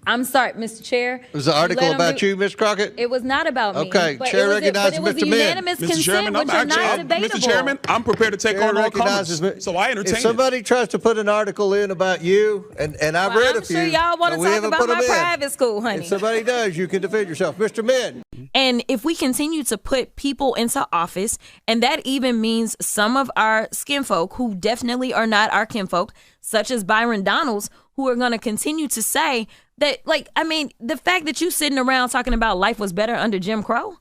I'm sorry, Mr. Chair. Was the article about you, Ms. Crockett? It was not about me. Okay, Chair recognizes Mr. Unanimous Mr. consent, Chairman, which is not debatable. Mr. Chairman, I'm prepared to take on all comers. So I entertain If somebody tries to put an article in about you, and I've read a few. I'm sure y'all want to talk about my private school, honey. If somebody does, you can defend yourself. Mr. Min. And if we continue to put people into office, and that even means some of our skinfolk who definitely are not our kinfolk, such as Byron Donalds, who are going to continue to say that, like, I mean, the fact that you sitting around talking about life was better under Jim Crow,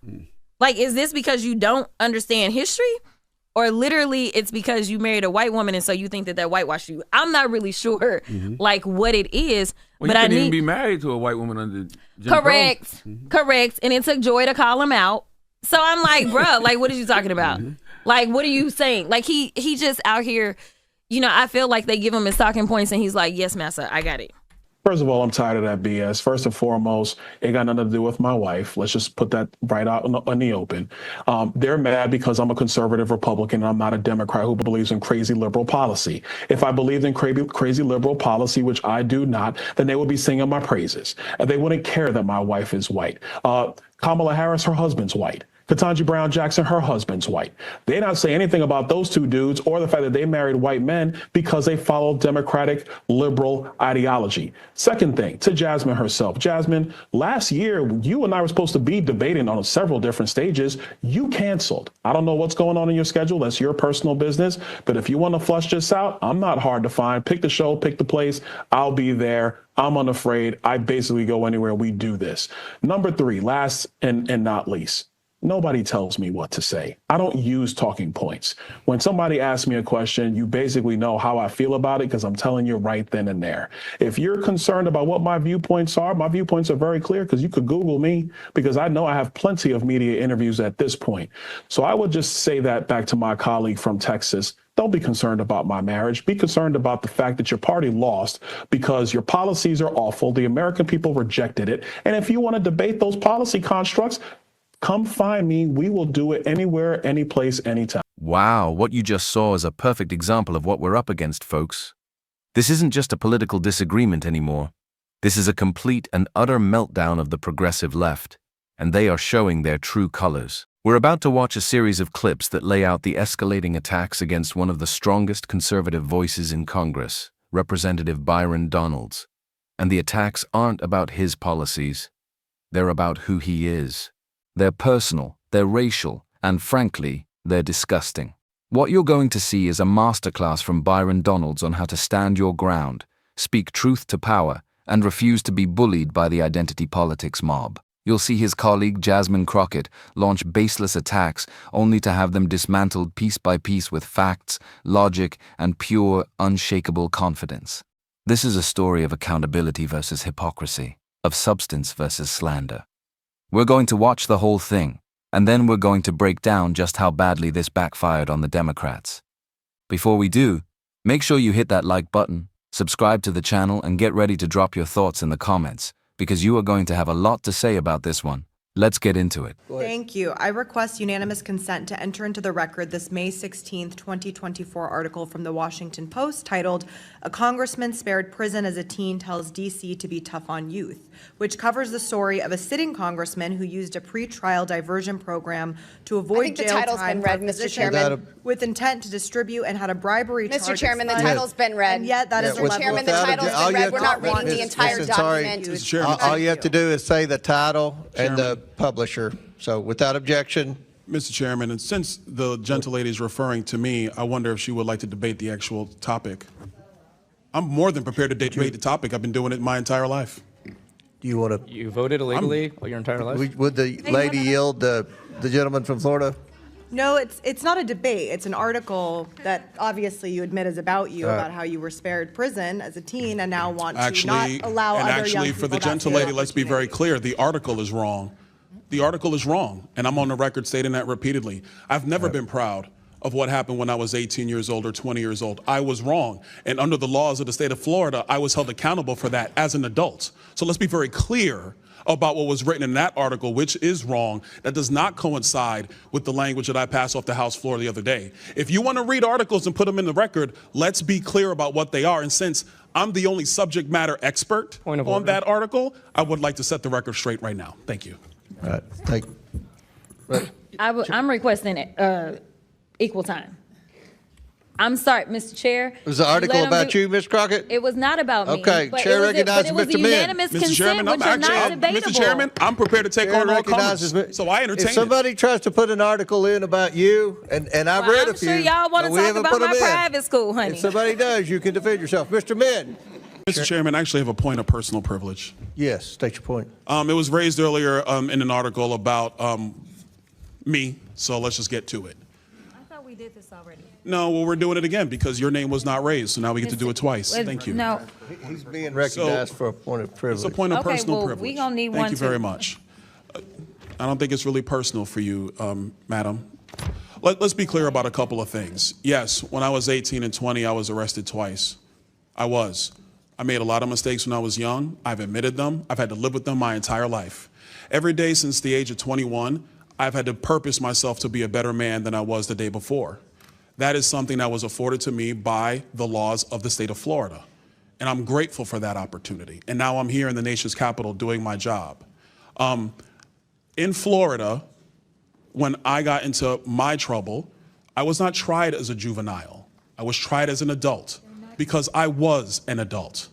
like, is this because you don't understand history? Or literally it's because you married a white woman and so you think that whitewashed you? I'm not really sure, like, what it is. Well, but you couldn't even be married to a white woman under Jim Correct. Crow. Correct. And it took Joy to call him out. So I'm like, bruh, like, what are you talking about? Like, what are you saying? Like, he just out here, you know, I feel like they give him his talking points and he's like, yes, massa, I got it. First of all, I'm tired of that BS. First and foremost, it got nothing to do with my wife. Let's just put that right out in the open. They're mad because I'm a conservative Republican and I'm not a Democrat who believes in crazy liberal policy. If I believed in crazy liberal policy, which I do not, then they would be singing my praises. And they wouldn't care that my wife is white. Kamala Harris, her husband's white. Ketanji Brown Jackson, her husband's white. They not say anything about those two dudes or the fact that they married white men because they follow Democratic liberal ideology. Second thing, to Jasmine herself. Jasmine, last year, you and I were supposed to be debating on several different stages. You canceled. I don't know what's going on in your schedule. That's your personal business. But if you want to flush this out, I'm not hard to find. Pick the show, pick the place. I'll be there. I'm unafraid. I basically go anywhere. We do this. Number three, last and not least. Nobody tells me what to say. I don't use talking points. When somebody asks me a question, you basically know how I feel about it because I'm telling you right then and there. If you're concerned about what my viewpoints are very clear because you could Google me because I know I have plenty of media interviews at this point. So I would just say that back to my colleague from Texas. Don't be concerned about my marriage. Be concerned about the fact that your party lost because your policies are awful. The American people rejected it. And if you want to debate those policy constructs, come find me. We will do it anywhere, any place, anytime. Wow, what you just saw is a perfect example of what we're up against, folks. This isn't just a political disagreement anymore. This is a complete and utter meltdown of the progressive left, and they are showing their true colors. We're about to watch a series of clips that lay out the escalating attacks against one of the strongest conservative voices in Congress, Representative Byron Donalds. And the attacks aren't about his policies. They're about who he is. They're personal, they're racial, and frankly, they're disgusting. What you're going to see is a masterclass from Byron Donalds on how to stand your ground, speak truth to power, and refuse to be bullied by the identity politics mob. You'll see his colleague Jasmine Crockett launch baseless attacks only to have them dismantled piece by piece with facts, logic, and pure, unshakable confidence. This is a story of accountability versus hypocrisy, of substance versus slander. We're going to watch the whole thing, and then we're going to break down just how badly this backfired on the Democrats. Before we do, make sure you hit that like button, subscribe to the channel, and get ready to drop your thoughts in the comments, because you are going to have a lot to say about this one. Let's get into it. Thank you. I request unanimous consent to enter into the record this May 16th, 2024 article from the Washington Post titled, "A Congressman Spared Prison as a Teen Tells D.C. to Be Tough on Youth," which covers the story of a sitting congressman who used a pre-trial diversion program to avoid jail time. I think the title's been read, Mr. Chairman. With intent to distribute and had a bribery charge. Mr. Chairman, the title's been read. And yet that is Mr. Chairman, the title's been read. We're not reading the entire document. All you have to do is say the title and the publisher. So without objection. Mr. Chairman, and since the gentle lady is referring to me, I wonder if she would like to debate the actual topic. I'm more than prepared to debate the topic. I've been doing it my entire life. Do you want to? You voted illegally your entire life? Would the lady yield the gentleman from Florida? No, it's not a debate. It's an article that obviously you admit is about you, about how you were spared prison as a teen and now want to not allow other young people. Actually, for the gentle lady, let's be very clear. The article is wrong. The article is wrong, and I'm on the record stating that repeatedly. I've never been proud of what happened when I was 18 years old or 20 years old. I was wrong. And under the laws of the state of Florida, I was held accountable for that as an adult. So let's be very clear about what was written in that article, which is wrong. That does not coincide with the language that I passed off the House floor the other day. If you want to read articles and put them in the record, let's be clear about what they are. And since I'm the only subject matter expert on that article, I would like to set the record straight right now. Thank you. All right, thank you. I'm requesting equal time. I'm sorry, Mr. Chair. Was the article about you, Ms. Crockett? It was not about me. Okay, Chair recognizes But it was Mr. a Min. unanimous Mr. consent, Chairman, which are not debatable. Mr. Chairman, I'm prepared to take on all comers. So I entertain If somebody tries to put an article in about you, and I've read a few. I'm sure y'all want to but we talk haven't about put 'em my in. private school, honey. If somebody does, you can defend yourself. Mr. Min. Mr. Chairman, I actually have a point of personal privilege. Yes, state your point. It was raised earlier in an article about me, so let's just get to it. I thought we did this already. No, well, we're doing it again because your name was not raised, so now we get to do it twice. Thank you. No. He's being recognized for a point of privilege. It's a point of Okay, personal well, privilege. we gonna need Thank one you very too. much. I don't think it's really personal for you, madam. Let's be clear about a couple of things. Yes, when I was 18 and 20, I was arrested twice. I made a lot of mistakes when I was young. I've admitted them. I've had to live with them my entire life. Every day since the age of 21, I've had to purpose myself to be a better man than I was the day before. That is something that was afforded to me by the laws of the state of Florida. And I'm grateful for that opportunity. And now I'm here in the nation's capital doing my job. In Florida, when I got into my trouble, I was not tried as a juvenile. I was tried as an adult because I was an adult.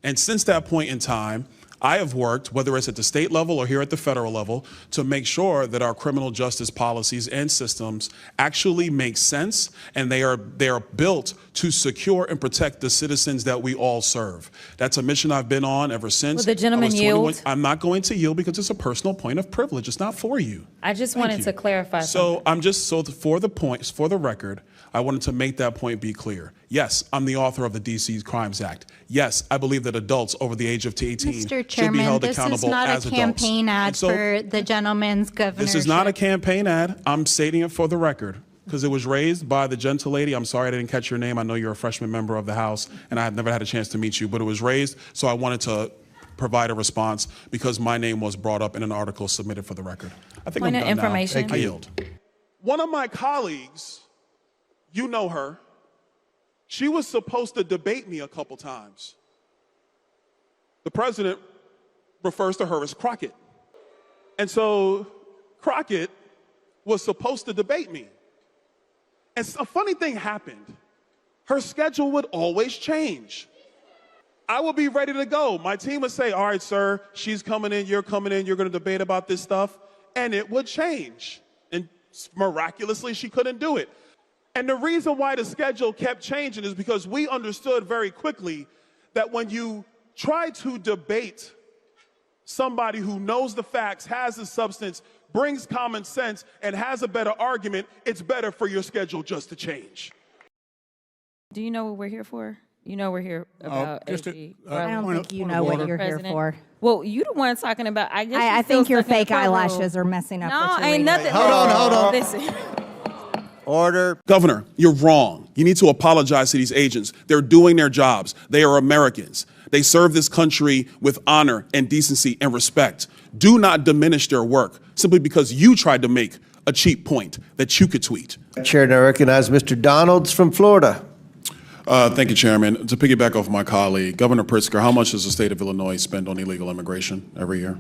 And since that point in time, I have worked, whether it's at the state level or here at the federal level, to make sure that our criminal justice policies and systems actually make sense, and they are built to secure and protect the citizens that we all serve. That's a mission I've been on ever since. Will the gentleman yield? I'm not going to yield because it's a personal point of privilege. It's not for you. I just Thank wanted you. to clarify something. For the record, I wanted to make that point be clear. Yes, I'm the author of the DC Crimes Act. Yes, I believe that adults over the age of 18 Mr. should be held Chairman, this is accountable not as a adults. campaign ad And so, for the gentleman's governorship. this is not a campaign ad. I'm stating it for the record because it was raised by the gentle lady. I'm sorry I didn't catch your name. I know you're a freshman member of the House, and I have never had a chance to meet you, but it was raised, so I wanted to provide a response because my name was brought up in an article submitted for the record. I think Point I'm of done information. now. I yield. One of my colleagues, you know her, she was supposed to debate me a couple times. The president refers to her as Crockett. And so Crockett was supposed to debate me. And a funny thing happened. Her schedule would always change. I would be ready to go. My team would say, all right, sir, she's coming in, you're going to debate about this stuff. And it would change. And miraculously, she couldn't do it. And the reason why the schedule kept changing is because we understood very quickly that when you try to debate somebody who knows the facts, has the substance, brings common sense, and has a better argument, it's better for your schedule just to change. Do you know what we're here for? You know we're here about AG. I don't think you know what you're here for. Well, you the one talking about. I think your fake eyelashes are messing up. No, what you're ain't reading. nothing. Hold on. Listen. Order. Governor, you're wrong. You need to apologize to these agents. They're doing their jobs. They are Americans. They serve this country with honor and decency and respect. Do not diminish their work simply because you tried to make a cheap point that you could tweet. Chair, now recognize Mr. Donalds from Florida. Thank you, Chairman. To piggyback off my colleague, Governor Pritzker, how much does the state of Illinois spend on illegal immigration every year?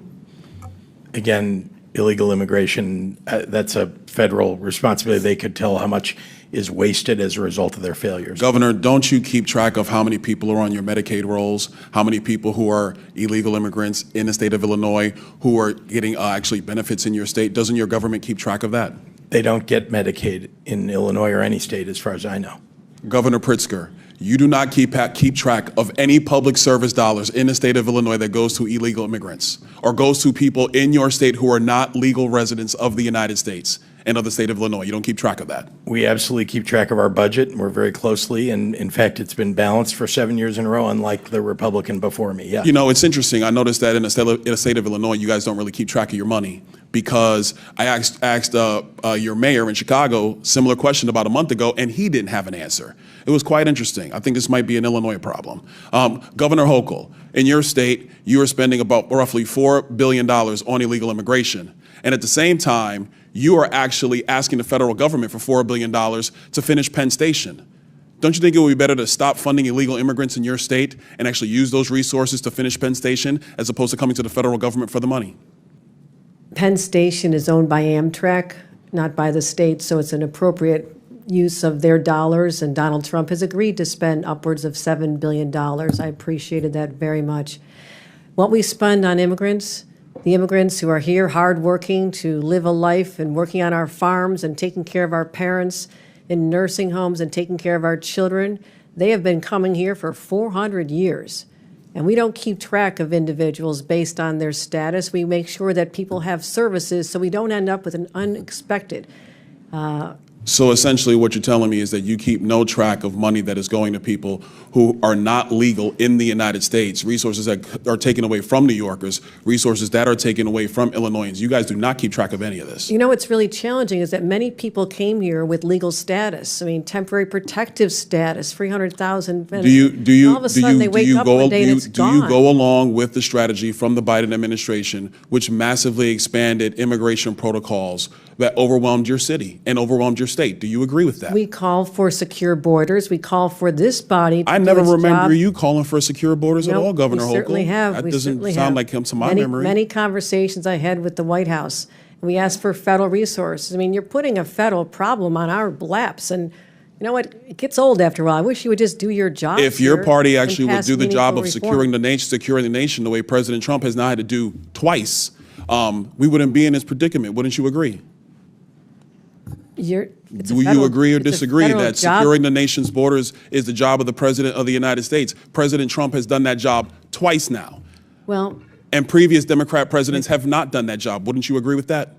Again, illegal immigration, that's a federal responsibility. They could tell how much is wasted as a result of their failures. Governor, don't you keep track of how many people are on your Medicaid rolls, how many people who are illegal immigrants in the state of Illinois who are getting actually benefits in your state? Doesn't your government keep track of that? They don't get Medicaid in Illinois or any state as far as I know. Governor Pritzker, you do not keep track of any public service dollars in the state of Illinois that goes to illegal immigrants or goes to people in your state who are not legal residents of the United States. and of the state of Illinois? You don't keep track of that. We absolutely keep track of our budget, and we're very closely, and in fact, it's been balanced for 7 years in a row, unlike the Republican before me, yeah. You know, it's interesting. I noticed that in the state of Illinois, you guys don't really keep track of your money, because I asked your mayor in Chicago similar question about a month ago, and he didn't have an answer. It was quite interesting. I think this might be an Illinois problem. Governor Hochul, in your state, you are spending about roughly $4 billion on illegal immigration. And at the same time, you are actually asking the federal government for $4 billion to finish Penn Station. Don't you think it would be better to stop funding illegal immigrants in your state and actually use those resources to finish Penn Station as opposed to coming to the federal government for the money? Penn Station is owned by Amtrak, not by the state, so it's an appropriate use of their dollars, and Donald Trump has agreed to spend upwards of $7 billion. I appreciated that very much. What we spend on immigrants, the immigrants who are here hardworking to live a life and working on our farms and taking care of our parents in nursing homes and taking care of our children, they have been coming here for 400 years. And we don't keep track of individuals based on their status. We make sure that people have services so we don't end up with an unexpected. So essentially what you're telling me is that you keep no track of money that is going to people who are not legal in the United States, resources that are taken away from New Yorkers, resources that are taken away from Illinoisans. You guys do not keep track of any of this. You know what's really challenging is that many people came here with legal status. I mean, temporary protective status, 300,000. All of a sudden they wake up one day and it's gone. Do you go along with the strategy from the Biden administration, which massively expanded immigration protocols that overwhelmed your city and overwhelmed your state? Do you agree with that? We call for secure borders. We call for this body to I never do its remember job. you calling for secure borders at all, Governor Hochul. We certainly have. That We doesn't certainly sound have. like him to my memory. Many conversations I had with the White House. And we asked for federal resources. I mean, you're putting a federal problem on our laps, and you know what? It gets old after a while. I wish you would just do your job. If your here party and actually would pass do the job of meaningful securing reform. the nation the way President Trump has now had to do twice, we wouldn't be in this predicament. Wouldn't you agree? Do you agree or disagree that securing the nation's borders is the job of the President of the United States? President Trump has done that job twice now. Well, And previous Democrat presidents have not done that job. Wouldn't you agree with that?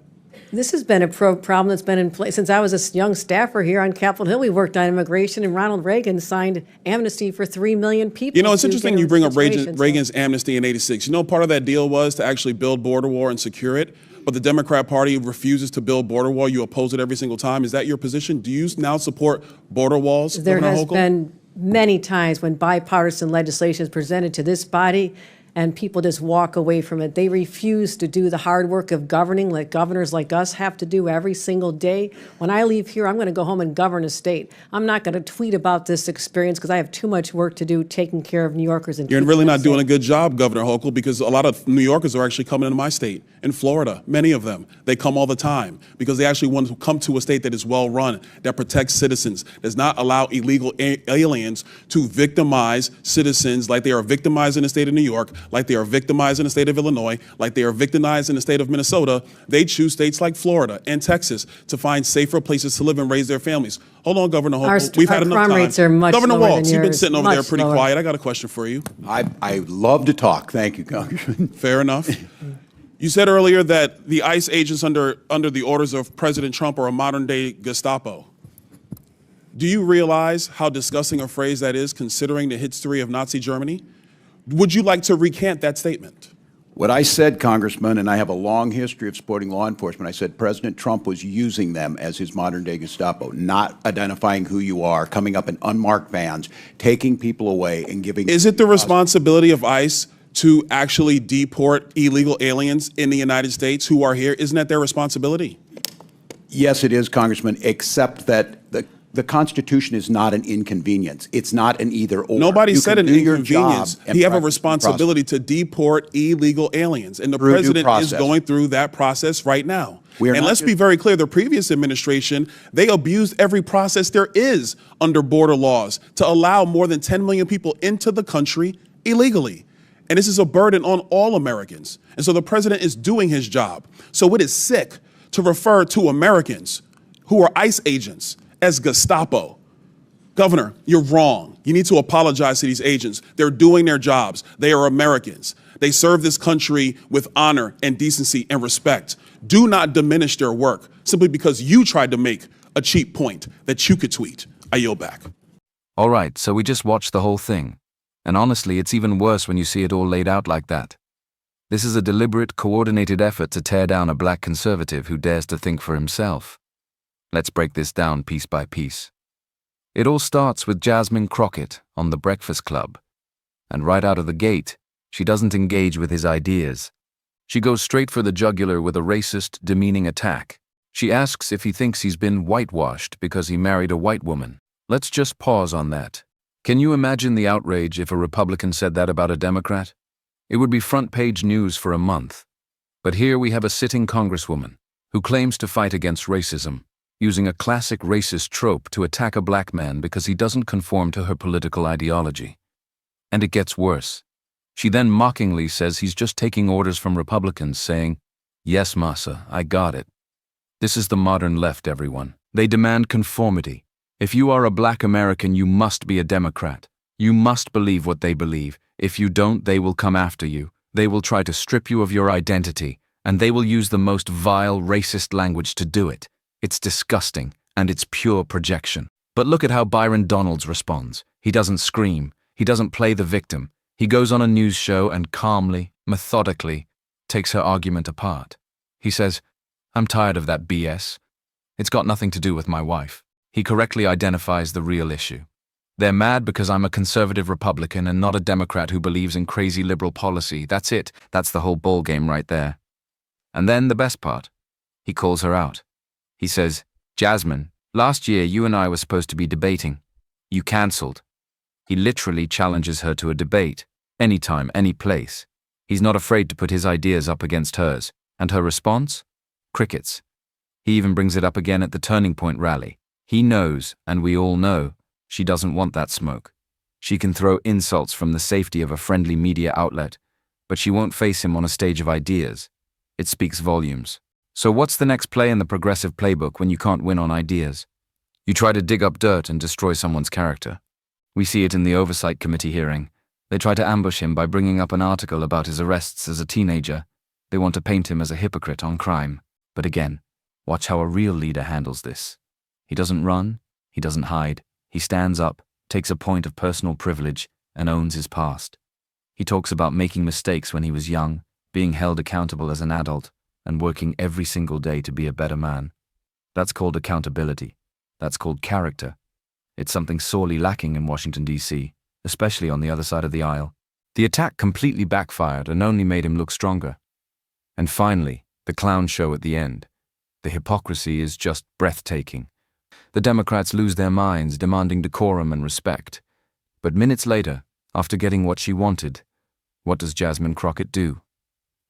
this has been a problem that's been in place since I was a young staffer here on Capitol Hill. We worked on immigration, and Ronald Reagan signed amnesty for 3 million people. You know, it's to interesting get you in bring up situations. Reagan's amnesty in '86. You know, part of that deal was to actually build border wall and secure it. But the Democrat Party refuses to build border wall. You oppose it every single time. Is that your position? Do you now support border walls, There Governor has Hochul? been many times when bipartisan legislation is presented to this body and people just walk away from it. They refuse to do the hard work of governing like governors like us have to do every single day. When I leave here, I'm going to go home and govern a state. I'm not going to tweet about this experience because I have too much work to do taking care of New Yorkers. And You're keeping really them not doing a safe. good job, Governor Hochul, because a lot of New Yorkers are actually coming into my state, in Florida, many of them. They come all the time because they actually want to come to a state that is well-run, that protects citizens, does not allow illegal aliens to victimize citizens like they are victimized in the state of New York, like they are victimized in the state of Illinois, like they are victimized in the state of Minnesota. They choose states like Florida and Texas to find safer places to live and raise their families. Hold on, Governor Hochul. We've had our enough crime time. rates are much Governor lower Waltz, than you've been yours, sitting over there much pretty lower. quiet. I got a question for you. I love to talk. Thank you, Congressman. Fair enough. You said earlier that the ICE agents under the orders of President Trump are a modern-day Gestapo. Do you realize how disgusting a phrase that is, considering the history of Nazi Germany? Would you like to recant that statement? What I said, Congressman, and I have a long history of supporting law enforcement, I said President Trump was using them as his modern-day Gestapo, not identifying who you are, coming up in unmarked vans, taking people away and giving... Is it the responsibility of ICE to actually deport illegal aliens in the United States who are here? Isn't that their responsibility? Yes, it is, Congressman, except that the Constitution is not an inconvenience. It's not an either-or. Nobody said an inconvenience. And He have a responsibility to deport illegal aliens, and the president is going through that process right now. And let's be very clear, the previous administration, they abused every process there is under border laws to allow more than 10 million people into the country illegally. And this is a burden on all Americans. And so the president is doing his job. So it is sick to refer to Americans who are ICE agents as Gestapo. Governor, you're wrong. You need to apologize to these agents. They're doing their jobs. They are Americans. They serve this country with honor and decency and respect. Do not diminish their work simply because you tried to make a cheap point that you could tweet. I yield back. All right, so we just watched the whole thing. And honestly, it's even worse when you see it all laid out like that. This is a deliberate, coordinated effort to tear down a black conservative who dares to think for himself. Let's break this down piece by piece. It all starts with Jasmine Crockett on The Breakfast Club. And right out of the gate, she doesn't engage with his ideas. She goes straight for the jugular with a racist, demeaning attack. She asks if he thinks he's been whitewashed because he married a white woman. Let's just pause on that. Can you imagine the outrage if a Republican said that about a Democrat? It would be front-page news for a month. But here we have a sitting congresswoman who claims to fight against racism, using a classic racist trope to attack a black man because he doesn't conform to her political ideology. And it gets worse. She then mockingly says he's just taking orders from Republicans, saying, "Yes, massa, I got it." This is the modern left, everyone. They demand conformity. If you are a black American, you must be a Democrat. You must believe what they believe. If you don't, they will come after you. They will try to strip you of your identity, and they will use the most vile, racist language to do it. It's disgusting, and it's pure projection. But look at how Byron Donalds responds. He doesn't scream. He doesn't play the victim. He goes on a news show and calmly, methodically, takes her argument apart. He says, "I'm tired of that BS. It's got nothing to do with my wife." He correctly identifies the real issue. They're mad because I'm a conservative Republican and not a Democrat who believes in crazy liberal policy. That's it. That's the whole ballgame right there. And then the best part. He calls her out. He says, "Jasmine, last year you and I were supposed to be debating. You cancelled." He literally challenges her to a debate, anytime, any place. He's not afraid to put his ideas up against hers. And her response? Crickets. He even brings it up again at the Turning Point rally. He knows, and we all know, she doesn't want that smoke. She can throw insults from the safety of a friendly media outlet, but she won't face him on a stage of ideas. It speaks volumes. So what's the next play in the progressive playbook when you can't win on ideas? You try to dig up dirt and destroy someone's character. We see it in the Oversight Committee hearing. They try to ambush him by bringing up an article about his arrests as a teenager. They want to paint him as a hypocrite on crime. But again, watch how a real leader handles this. He doesn't run, he doesn't hide. He stands up, takes a point of personal privilege, and owns his past. He talks about making mistakes when he was young, being held accountable as an adult, and working every single day to be a better man. That's called accountability. That's called character. It's something sorely lacking in Washington, D.C., especially on the other side of the aisle. The attack completely backfired and only made him look stronger. And finally, the clown show at the end. The hypocrisy is just breathtaking. The Democrats lose their minds, demanding decorum and respect. But minutes later, after getting what she wanted, what does Jasmine Crockett do?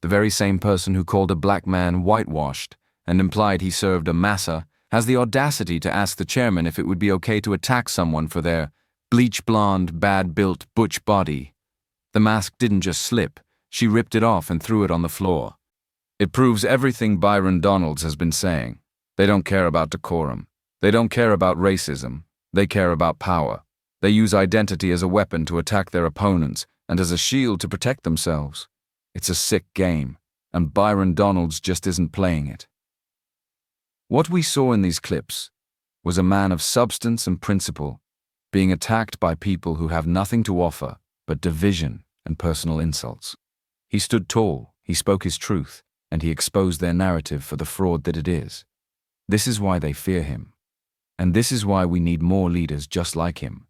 The very same person who called a black man whitewashed and implied he served a massa has the audacity to ask the chairman if it would be okay to attack someone for their bleach-blonde, bad-built, butch body. The mask didn't just slip, she ripped it off and threw it on the floor. It proves everything Byron Donalds has been saying. They don't care about decorum. They don't care about racism. They care about power. They use identity as a weapon to attack their opponents and as a shield to protect themselves. It's a sick game, and Byron Donalds just isn't playing it. What we saw in these clips was a man of substance and principle being attacked by people who have nothing to offer but division and personal insults. He stood tall, he spoke his truth, and he exposed their narrative for the fraud that it is. This is why they fear him. And this is why we need more leaders just like him.